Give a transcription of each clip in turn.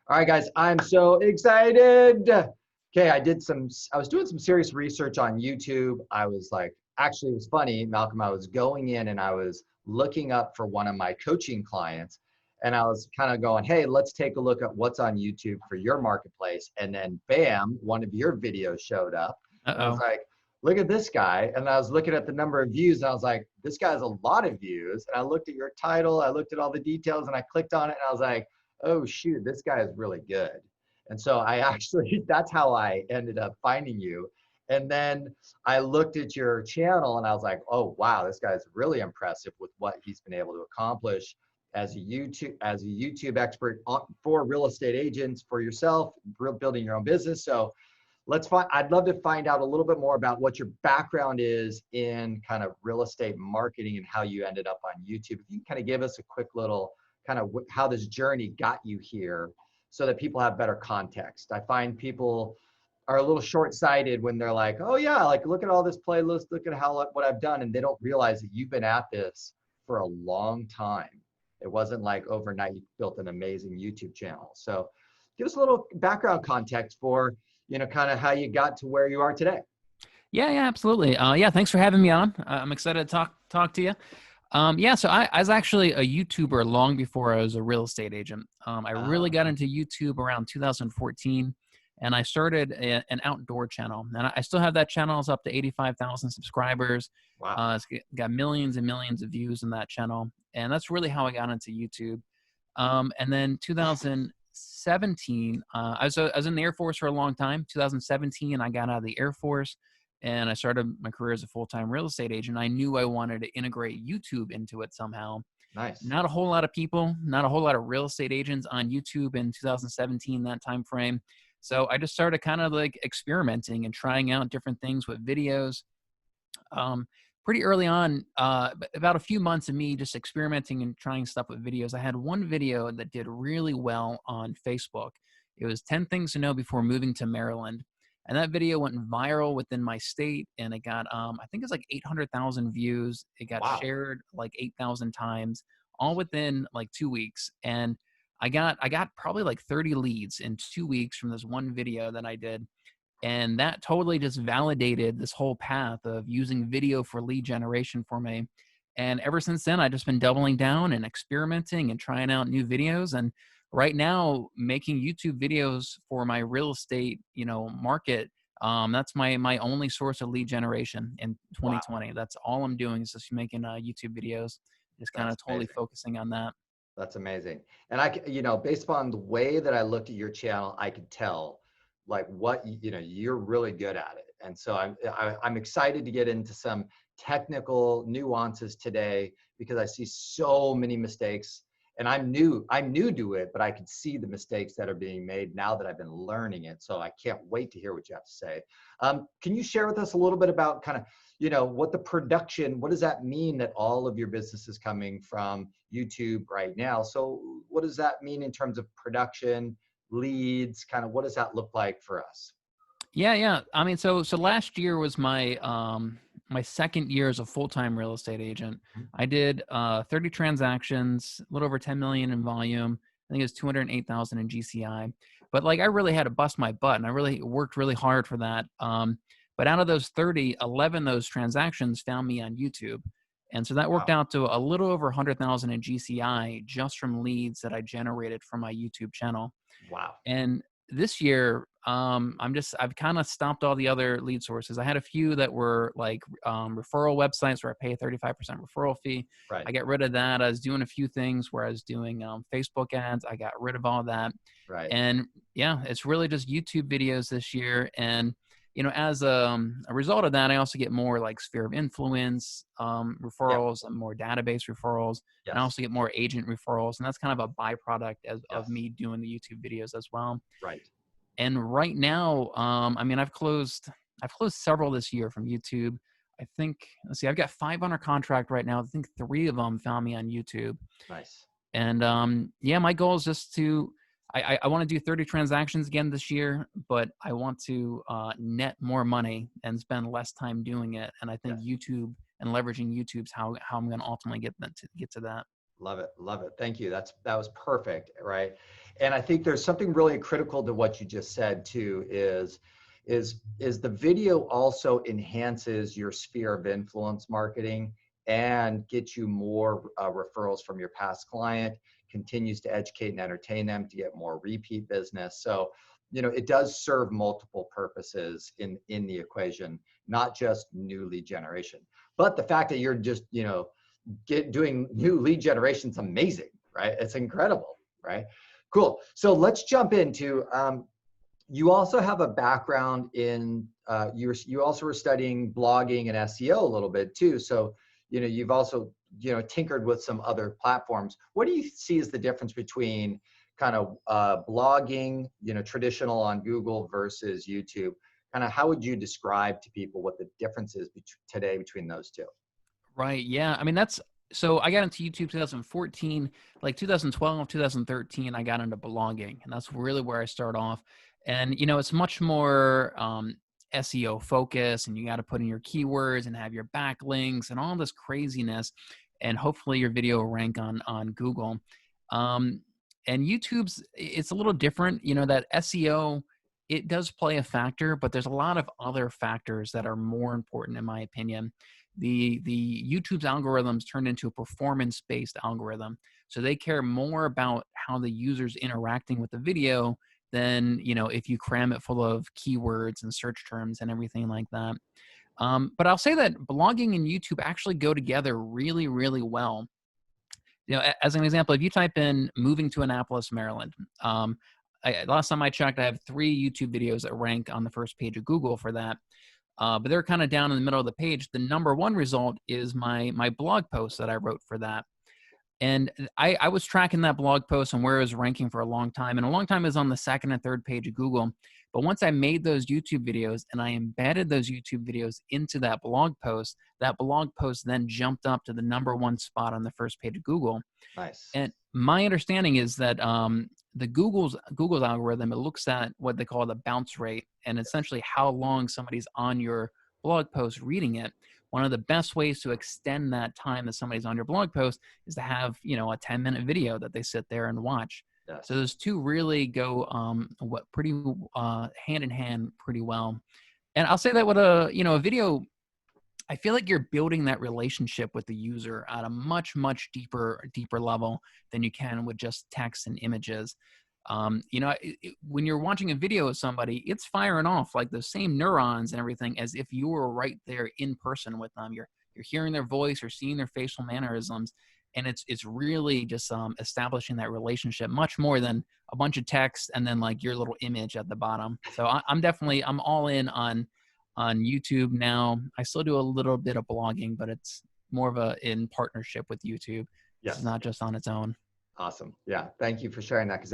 All right, guys, I'm so excited. Okay, I was doing some serious research on YouTube. I was like, actually, it was funny, Malcolm. I was going in and I was looking up for one of my coaching clients. And I was kind of going, hey, let's take a look at what's on YouTube for your marketplace. And then, bam, one of your videos showed up. And I was Uh-oh. like, look at this guy. And I was looking at the number of views and I was like, this guy has a lot of views. And I looked at your title, I looked at all the details and I clicked on it and I was like, oh shoot, this guy is really good. And so I actually, that's how I ended up finding you. And then I looked at your channel and I was like, oh wow, this guy's really impressive with what he's been able to accomplish as a YouTube expert for real estate agents, for yourself, building your own business. So I'd love to find out a little bit more about what your background is in kind of real estate marketing and how you ended up on YouTube. If you can kind of give us a quick little kind of how this journey got you here so that people have better context. I find people are a little short-sighted when they're like, oh yeah, like look at all this playlist, look at what I've done. And they don't realize that you've been at this for a long time. It wasn't like overnight you built an amazing YouTube channel. So give us a little background context for, kind of how you got to where you are today. Yeah, absolutely. Yeah, thanks for having me on. I'm excited to talk to you. Yeah, so I was actually a YouTuber long before I was a real estate agent. I really got into YouTube around 2014, and I started an outdoor channel. And I still have that channel. It's up to 85,000 subscribers. Wow. It's got millions and millions of views in that channel, and that's really how I got into YouTube. And then 2017, I was in the Air Force for a long time. 2017, I got out of the Air Force and I started my career as a full-time real estate agent. I knew I wanted to integrate YouTube into it somehow. Nice. Not a whole lot of people, not a whole lot of real estate agents on YouTube in 2017, that time frame. So I just started kind of like experimenting and trying out different things with videos. Pretty early on, about a few months of me just experimenting and trying stuff with videos, I had one video that did really well on Facebook. It was 10 things to know before moving to Maryland. And that video went viral within my state, and it got, I think it's like 800,000 views. It got Wow. shared like 8,000 times, all within like 2 weeks. And I got probably like 30 leads in 2 weeks from this one video that I did. And that totally just validated this whole path of using video for lead generation for me. And ever since then, I've just been doubling down and experimenting and trying out new videos. And right now, making YouTube videos for my real estate, market. That's my only source of lead generation in Wow. 2020. That's all I'm doing is just making YouTube videos, just kind That's of totally amazing. focusing on that. That's amazing. And based upon the way that I looked at your channel, I could tell like you're really good at it. And so I'm excited to get into some technical nuances today because I see so many mistakes and I'm new to it, but I can see the mistakes that are being made now that I've been learning it. So I can't wait to hear what you have to say. Can you share with us a little bit about kind of what does that mean that all of your business is coming from YouTube right now? So what does that mean in terms of production, leads, kind of what does that look like for us? Yeah. I mean, so last year was my second year as a full-time real estate agent. I did 30 transactions, a little over 10 million in volume. I think it was 208,000 in GCI. But like I really had to bust my butt and I really worked really hard for that. But out of those 30, 11 of those transactions found me on YouTube. And so that worked Wow. out to a little over 100,000 in GCI just from leads that I generated from my YouTube channel. Wow. And this year, I've kind of stopped all the other lead sources. I had a few that were like referral websites where I pay a 35% referral fee. Right. I got rid of that. I was doing a few things where I was doing Facebook ads. I got rid of all that. Right. And yeah, it's really just YouTube videos this year. And, as a result of that, I also get more like sphere of influence Yeah. referrals and more database referrals. And I Yes. also get more agent referrals. And that's kind of a byproduct of Yes. me doing the YouTube videos as well. Right. And right now, I mean, I've closed several this year from YouTube. I think, let's see, I've got 5 under contract right now. I think 3 of them found me on YouTube. Nice. And yeah, my goal is just I want to do 30 transactions again this year, but I want to net more money and spend less time doing it. And I think Yes. YouTube and leveraging YouTube's how I'm going to ultimately get to that. Love it. Love it. Thank you. That was perfect. Right. And I think there's something really critical to what you just said too, is the video also enhances your sphere of influence marketing and gets you more referrals from your past client, continues to educate and entertain them to get more repeat business. So, it does serve multiple purposes in the equation, not just new lead generation. But the fact that you're just, doing new lead generation is amazing, right? It's incredible, right? Cool. So let's jump into, you also have a background in, you also were studying blogging and SEO a little bit too. So, you've also, tinkered with some other platforms. What do you see as the difference between kind of blogging, traditional on Google versus YouTube? Kind of how would you describe to people what the difference is today between those two? Right. Yeah. I mean, so I got into YouTube 2014, like 2012, 2013, I got into blogging, and that's really where I start off. And, it's much more SEO focus, and you got to put in your keywords and have your backlinks and all this craziness. And hopefully your video will rank on Google. And it's a little different, that SEO, it does play a factor, but there's a lot of other factors that are more important in my opinion. The YouTube's algorithms turned into a performance-based algorithm. So they care more about how the user's interacting with the video than, if you cram it full of keywords and search terms and everything like that. But I'll say that blogging and YouTube actually go together really, really well. As an example, if you type in moving to Annapolis, Maryland, last time I checked, I have 3 YouTube videos that rank on the first page of Google for that. But they're kind of down in the middle of the page. The number 1 result is my blog post that I wrote for that. And I was tracking that blog post and where it was ranking for a long time. And a long time is on the 2nd and 3rd page of Google. But once I made those YouTube videos and I embedded those YouTube videos into that blog post then jumped up to the number 1 spot on the first page of Google. Nice. And my understanding is that the Google's algorithm, it looks at what they call the bounce rate, and essentially how long somebody's on your blog post reading it. One of the best ways to extend that time that somebody's on your blog post is to have, a 10-minute video that they sit there and watch. Yes. So those two really go pretty hand in hand pretty well. And I'll say that with a video, I feel like you're building that relationship with the user at a much, much deeper level than you can with just text and images. When you're watching a video of somebody, it's firing off like the same neurons and everything as if you were right there in person with them. You're hearing their voice, you're seeing their facial mannerisms, and it's really just establishing that relationship much more than a bunch of text and then like your little image at the bottom. So I'm all in on YouTube now. I still do a little bit of blogging, but it's more of in partnership with YouTube. Yes. It's not just on its own. Awesome. Yeah. Thank you for sharing that. Cause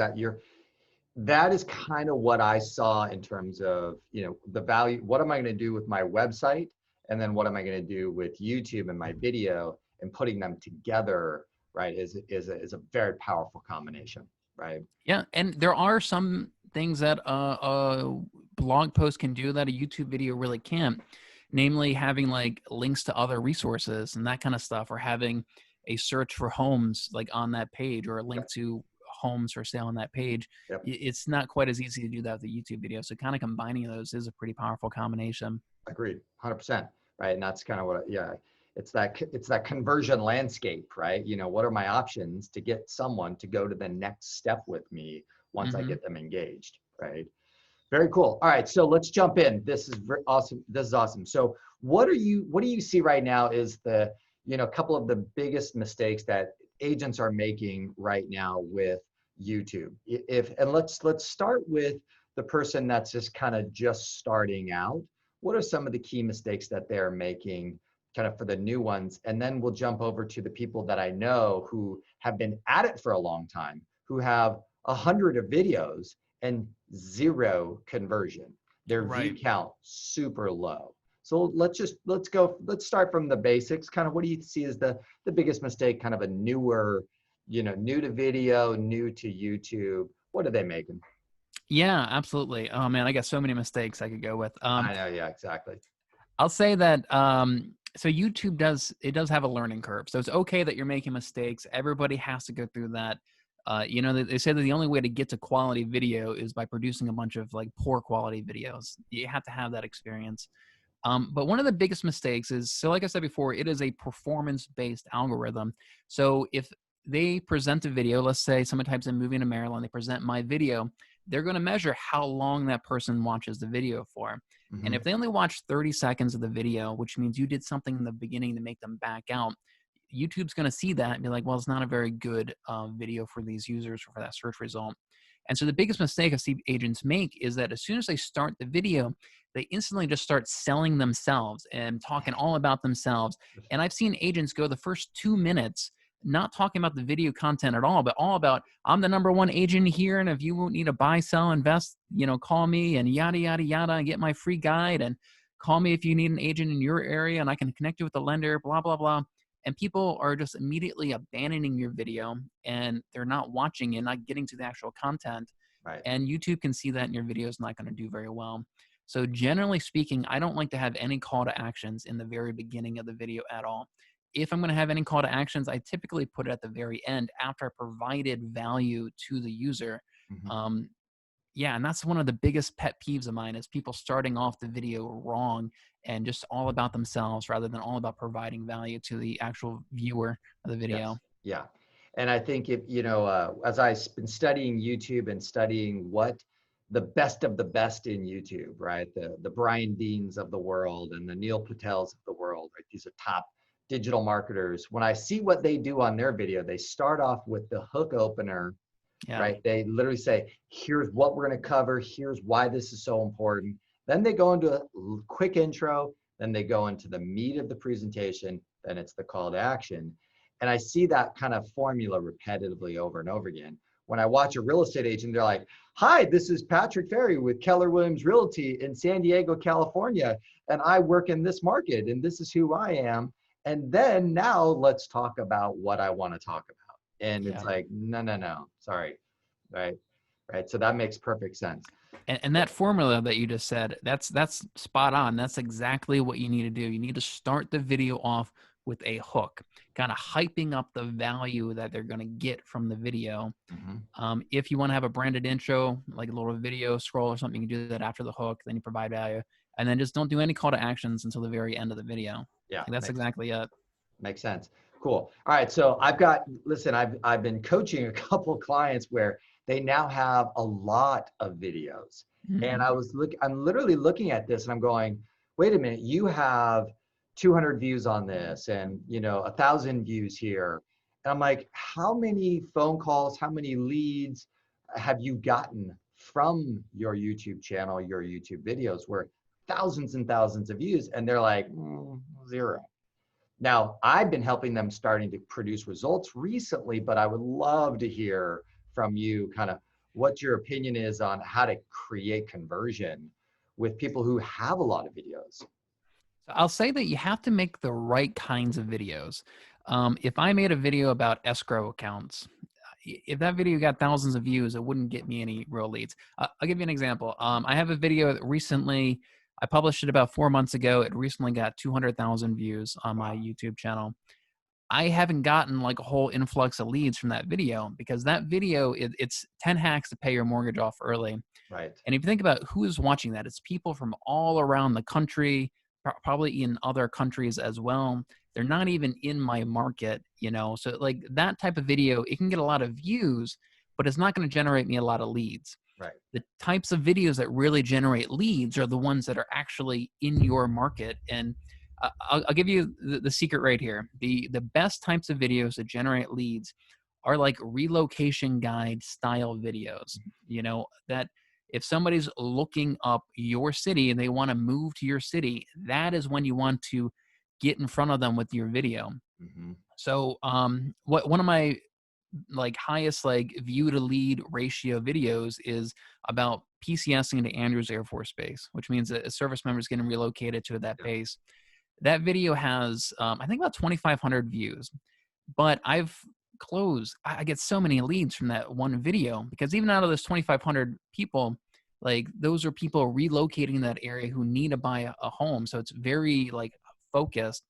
that is kind of what I saw in terms of, the value. What am I going to do with my website? And then what am I going to do with YouTube and my video, and putting them together, right, is a very powerful combination, right? Yeah. And there are some things that a blog post can do that a YouTube video really can't, namely having like links to other resources and that kind of stuff, or having a search for homes like on that page, or a link to homes for sale on that page. Yep. It's not quite as easy to do that with a YouTube video. So kind of combining those is a pretty powerful combination. Agreed. 100%. Right. And that's kind of what, it's that conversion landscape, right? What are my options to get someone to go to the next step with me once I get them engaged, right? Very cool. All right, so let's jump in. This is awesome. This is awesome. So what do you see right now is the, a couple of the biggest mistakes that agents are making right now with YouTube? And let's start with the person that's just starting out. What are some of the key mistakes that they're making kind of for the new ones? And then we'll jump over to the people that I know who have been at it for a long time, who have 100 of videos and 0 conversion. Their view count super low. So let's start from the basics. Kind of what do you see as the biggest mistake, kind of a newer, new to video, new to YouTube? What are they making? Yeah, absolutely. Oh man, I got so many mistakes I could go with. I know, yeah, exactly. I'll say that So YouTube does have a learning curve. So it's okay that you're making mistakes. Everybody has to go through that. You know, they say that the only way to get to quality video is by producing a bunch of like poor quality videos. You have to have that experience. But one of the biggest mistakes is, so like I said before, it is a performance-based algorithm. So if they present a video, let's say someone types in moving to Maryland, they present my video, they're going to measure how long that person watches the video for. And Hmm. if they only watch 30 seconds of the video, which means you did something in the beginning to make them back out, YouTube's going to see that and be like, well, it's not a very good video for these users or for that search result. And so the biggest mistake I see agents make is that as soon as they start the video, they instantly just start selling themselves and talking all about themselves. And I've seen agents go the first 2 minutes not talking about the video content at all, but all about, I'm the number one agent here, and if you need to buy, sell, invest, you know, call me, and yada yada yada, and get my free guide, and call me if you need an agent in your area and I can connect you with the lender, blah blah blah. And people are just immediately abandoning your video, and they're not watching and not getting to the actual content. Right. And YouTube can see that, and your video is not going to do very well. So generally speaking, I don't like to have any call to actions in the very beginning of the video at all. If I'm going to have any call to actions, I typically put it at the very end after I provided value to the user. Hmm. Um, yeah, and that's one of the biggest pet peeves of mine is people starting off the video wrong and just all about themselves rather than all about providing value to the actual viewer of the video. Yes. Yeah. And I think if, you know, as I've been studying YouTube and studying what the best of the best in YouTube, right? The Brian Deans of the world and the Neil Patels of the world, right? These are top digital marketers. When I see what they do on their video, they start off with the hook opener, Yeah. right? They literally say, here's what we're going to cover. Here's why this is so important. Then they go into a quick intro. Then they go into the meat of the presentation. Then it's the call to action. And I see that kind of formula repetitively over and over again. When I watch a real estate agent, they're like, hi, this is Patrick Ferry with Keller Williams Realty in San Diego, California. And I work in this market and this is who I am. And then now let's talk about what I want to talk about. And it's Yeah. like, no, no, no, sorry. Right. Right. So that makes perfect sense. And that formula that you just said, that's spot on. That's exactly what you need to do. You need to start the video off with a hook, kind of hyping up the value that they're going to get from the video. Hmm. If you want to have a branded intro, like a little video scroll or something, you can do that after the hook. Then you provide value, and then just don't do any call to actions until the very end of the video. Yeah. Like, that's exactly it. Makes sense. Cool. All right. So I've got, listen, I've been coaching a couple of clients where they now have a lot of videos. And Mhm. I'm literally looking at this and I'm going, wait a minute, you have 200 views on this and, you know, 1,000 views here. And I'm like, how many phone calls, how many leads have you gotten from your YouTube channel, your YouTube videos where thousands and thousands of views? And they're like, zero. Now, I've been helping them starting to produce results recently, but I would love to hear from you kind of what your opinion is on how to create conversion with people who have a lot of videos. So I'll say that you have to make the right kinds of videos. If I made a video about escrow accounts, if that video got thousands of views, it wouldn't get me any real leads. I'll give you an example. I have a video that recently, I published it about 4 months ago. It recently got 200,000 views on my Wow. YouTube channel. I haven't gotten like a whole influx of leads from that video because that video, it's 10 hacks to pay your mortgage off early. Right. And if you think about who is watching that, it's people from all around the country, probably in other countries as well. They're not even in my market, you know? So like that type of video, it can get a lot of views, but it's not going to generate me a lot of leads. Right. The types of videos that really generate leads are the ones that are actually in your market. And I'll give you the secret right here. The best types of videos that generate leads are like relocation guide style videos, you know, that if somebody's looking up your city and they want to move to your city, that is when you want to get in front of them with your video. Hmm. So what one of my like highest like view to lead ratio videos is about PCSing to Andrews Air Force Base, which means that a service member is getting relocated to that Yeah. base. That video has I think about 2,500 views, but I get so many leads from that one video because even out of those 2,500 people, like those are people relocating in that area who need to buy a home. So it's very like focused,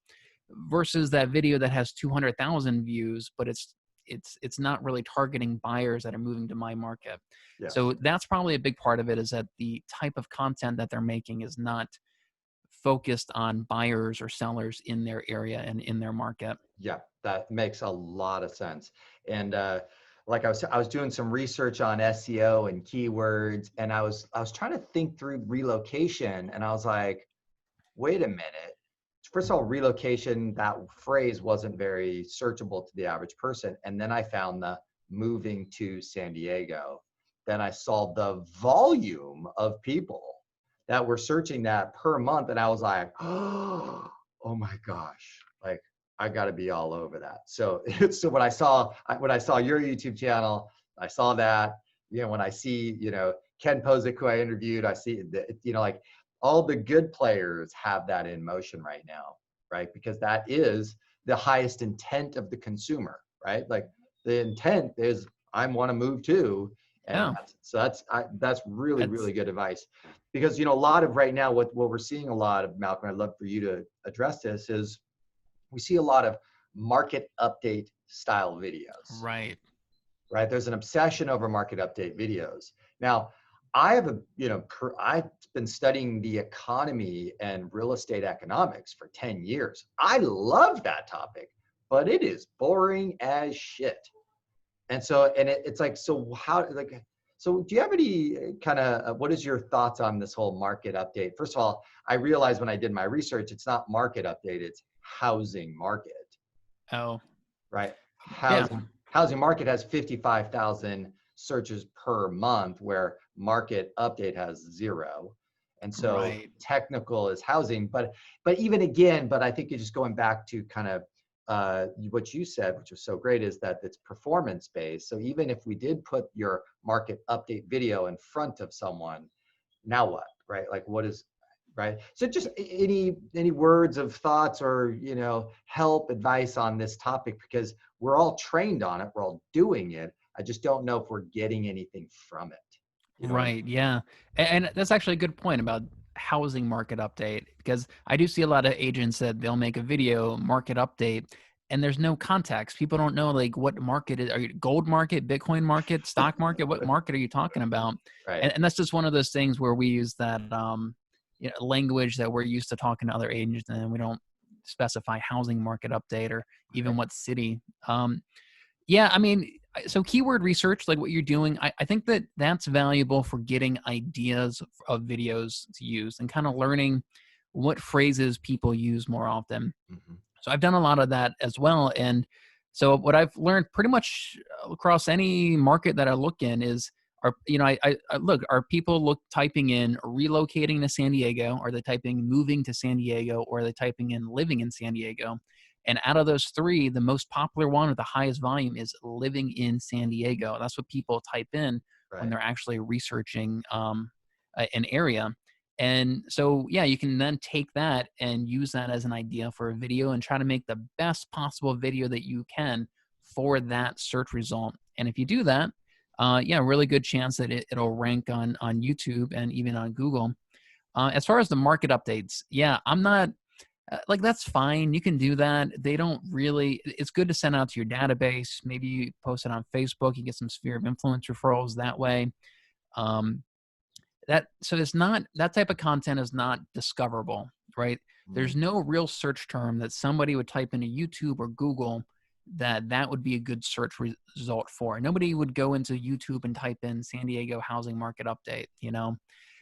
versus that video that has 200,000 views, but it's not really targeting buyers that are moving to my market. Yes. So that's probably a big part of it, is that the type of content that they're making is not focused on buyers or sellers in their area and in their market. Yeah, that makes a lot of sense. And like I was doing some research on SEO and keywords, and I was trying to think through relocation, and I was like, wait a minute. First of all, relocation, that phrase wasn't very searchable to the average person. And then I found the moving to San Diego. Then I saw the volume of people that were searching that per month. And I was like, oh my gosh, like I got to be all over that. So, so when I saw your YouTube channel, I saw that, when I see, Ken Posick, who I interviewed, I see that, like all the good players have that in motion right now, right? Because that is the highest intent of the consumer, right? Like the intent is I want to move too. And Yeah, that's really, that's really good advice. Because, a lot of right now, what we're seeing a lot of, Malcolm, I'd love for you to address this, is we see a lot of market update style videos, right. right? There's an obsession over market update videos. Now, I have I've been studying the economy and real estate economics for 10 years. I love that topic, but it is boring as shit. And so, it's like, so how, like, so do you have any kind of, what is your thoughts on this whole market update? First of all, I realized when I did my research, it's not market update, it's housing market, Oh, right? yeah, Housing market has 55,000 searches per month, where market update has 0. And so right. technical is housing, but even again, but I think you're just going back to kind of what you said, which was so great, is that it's performance based. So even if we did put your market update video in front of someone, now what, right? Like what is, right? So just any words of thoughts or, help, advice on this topic, because we're all trained on it, we're all doing it. I just don't know if we're getting anything from it. You know what I mean? Right, yeah. And that's actually a good point about housing market update, because I do see a lot of agents that they'll make a video market update and there's no context. People don't know like what market is. Are you gold market, Bitcoin market, stock market? What market are you talking about? Right. And that's just one of those things where we use that language that we're used to talking to other agents, and we don't specify housing market update or even Right. what city. Yeah, I mean, so keyword research, like what you're doing, I think that that's valuable for getting ideas of videos to use and kind of learning what phrases people use more often. Mm-hmm. So I've done a lot of that as well. And so what I've learned pretty much across any market that I look in is, I look, are people typing in relocating to San Diego? Are they typing moving to San Diego? Or are they typing in living in San Diego? And out of those three, the most popular one or the highest volume is living in San Diego. That's what people type in when Right. they're actually researching an area. And so, yeah, you can then take that and use that as an idea for a video and try to make the best possible video that you can for that search result. And if you do that, yeah, really good chance that it'll rank on YouTube and even on Google. As far as the market updates, yeah, I'm not like, that's fine. You can do that. They don't really, it's good to send out to your database. Maybe you post it on Facebook, you get some sphere of influence referrals that way. Um, so it's not, that type of content is not discoverable, right? Mm-hmm. There's no real search term that somebody would type into YouTube or Google that would be a good search result for. Nobody would go into YouTube and type in San Diego housing market update,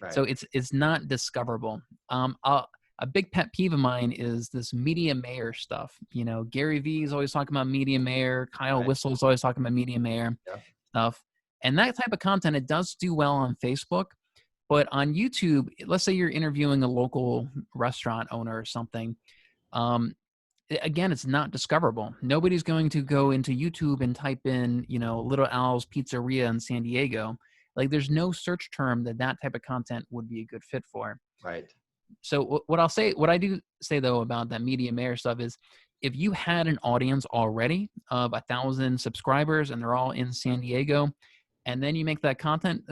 Right. so it's not discoverable. A big pet peeve of mine is this media mayor stuff. Gary Vee is always talking about media mayor. Kyle Right. Whistle's always talking about media mayor Yep. stuff. And that type of content, it does do well on Facebook. But on YouTube, let's say you're interviewing a local restaurant owner or something. Again, it's not discoverable. Nobody's going to go into YouTube and type in, Little Al's Pizzeria in San Diego. Like, there's no search term that type of content would be a good fit for. Right. So what I do say though about that media mayor stuff is, if you had an audience already of 1,000 subscribers and they're all in San Diego, and then you make that content,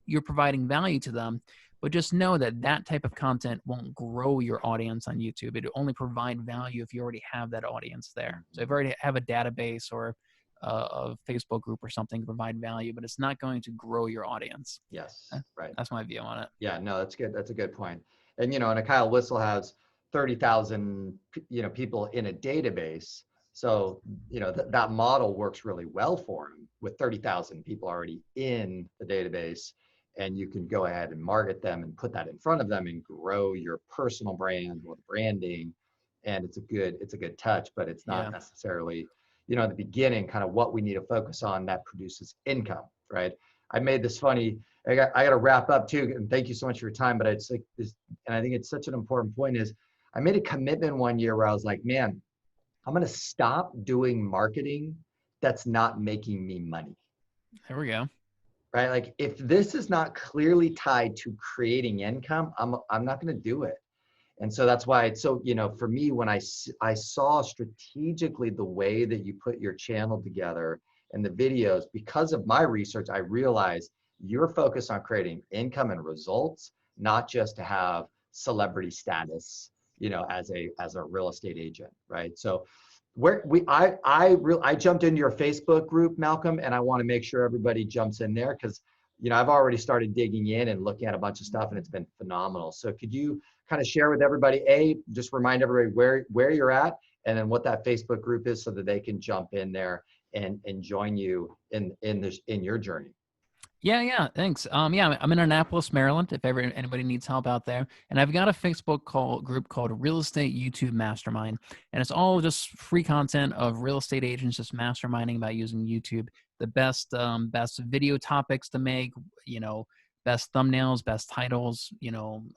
you're providing value to them. but just know that that type of content won't grow your audience on YouTube. It'll only provide value if you already have that audience there. So if you already have a database or a Facebook group or something to provide value, but it's not going to grow your audience. Yes, right. That's my view on it. Yeah, no, that's good. That's a good point. And, and a Kyle Whistle has 30,000, people in a database. So, that model works really well for him with 30,000 people already in the database. And you can go ahead and market them and put that in front of them and grow your personal brand or branding. And it's a good touch, but it's not necessarily, in the beginning, kind of what we need to focus on that produces income, right? I made this funny, I got to wrap up too, and thank you so much for your time, but it's like this, and I think it's such an important point is I made a commitment one year where I was like, man, I'm going to stop doing marketing that's not making me money. There we go. Right? Like if this is not clearly tied to creating income, I'm not going to do it. And so that's why it's so, for me, when I saw strategically the way that you put your channel together and the videos, because of my research, I realized you're focused on creating income and results, not just to have celebrity status, as a real estate agent, right? So I jumped into your Facebook group, Malcolm, and I want to make sure everybody jumps in there because, I've already started digging in and looking at a bunch of stuff and it's been phenomenal. So could you kind of share with everybody, just remind everybody where you're at and then what that Facebook group is so that they can jump in there and join you in your journey. Yeah, thanks. Yeah, I'm in Annapolis, Maryland, if ever anybody needs help out there. And I've got a Facebook group called Real Estate YouTube Mastermind. And it's all just free content of real estate agents just masterminding about using YouTube. The best video topics to make, best thumbnails, best titles,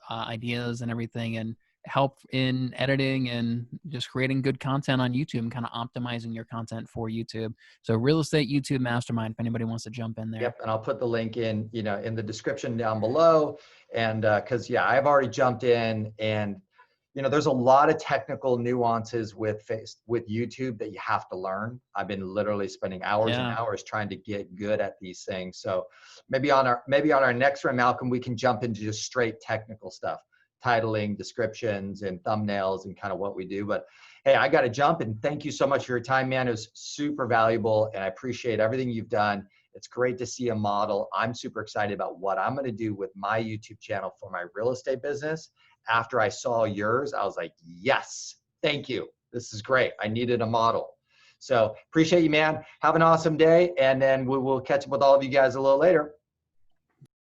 ideas and everything. And help in editing and just creating good content on YouTube and kind of optimizing your content for YouTube. So Real Estate YouTube Mastermind, if anybody wants to jump in there. Yep, and I'll put the link in, in the description down below. And because I've already jumped in, and there's a lot of technical nuances with YouTube that you have to learn. I've been literally spending hours and hours trying to get good at these things. So maybe on our next run, Malcolm, we can jump into just straight technical stuff. Titling, descriptions, and thumbnails, and kind of what we do. But hey, I got to jump, and thank you so much for your time, man. It was super valuable, and I appreciate everything you've done. It's great to see a model. I'm super excited about what I'm going to do with my YouTube channel for my real estate business. After I saw yours, I was like, yes, thank you. This is great. I needed a model. So appreciate you, man. Have an awesome day, and then we will catch up with all of you guys a little later.